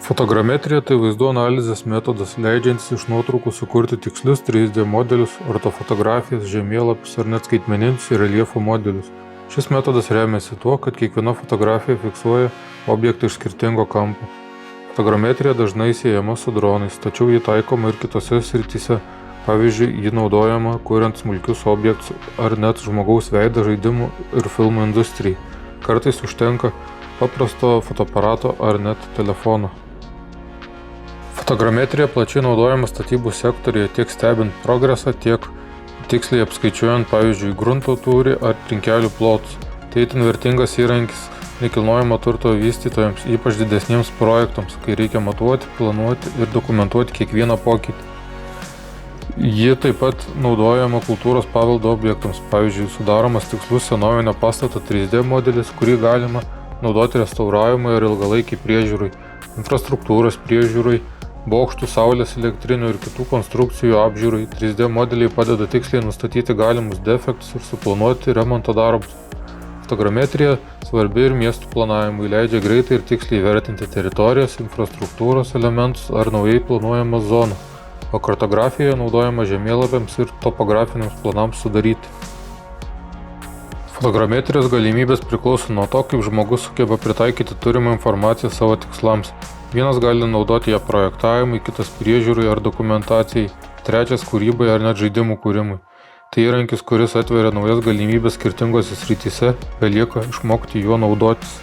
Fotogrametrija tai vaizdų analizės metodas, leidžiantis iš nuotraukų sukurti tikslius 3D modelius, ortofotografijas, žemėlapius ar net skaitmeninius ir reljefo modelius. Šis metodas remiasi tuo, kad kiekviena fotografija fiksuoja objektą iš skirtingo kampo. Fotogrametrija dažnai siejama su dronais, tačiau ji taikoma ir kitose srityse. Pavyzdžiui, ji naudojama kuriant smulkius objektus ar net žmogaus veidą žaidimų ir filmų industrijai. Kartais užtenka paprasto fotoaparato ar net telefono. Fotogrametrija plačiai naudojama statybų sektoriuje tiek stebint progresą, tiek tiksliai apskaičiuojant, pavyzdžiui, grunto tūrį ar trinkelių plotus. Tai itin vertingas įrankis nekilnojamo turto vystytojams, ypač didesniems projektams, kai reikia matuoti, planuoti ir dokumentuoti kiekvieną pokytį. Ji taip pat naudojama kultūros paveldo objektams, pavyzdžiui, sudaromas tikslus senovinio pastato 3D modelis, kurį galima naudoti restauravimui ir ilgalaikiai priežiūrai, infrastruktūros priežiūrai, bokštų, saulės elektrinių ir kitų konstrukcijų apžiūrai. 3D modeliai padeda tiksliai nustatyti galimus defektus ir suplanuoti remonto darbus. Fotogrametrija svarbi ir miestų planavimui, leidžia greitai ir tiksliai vertinti teritorijas, infrastruktūros elementus ar naujai planuojamas zonas, o kartografija naudojama žemėlapiams ir topografiniams planams sudaryti. Fotogrametrijos galimybės priklauso nuo to, kaip žmogus sugeba pritaikyti turimą informaciją savo tikslams. Vienas gali naudoti ją projektavimui, kitas priežiūrai ar dokumentacijai, trečias kūrybai ar net žaidimų kūrimui. Tai įrankis, kuris atveria naujas galimybės skirtingose srityse, belieka išmokti juo naudotis.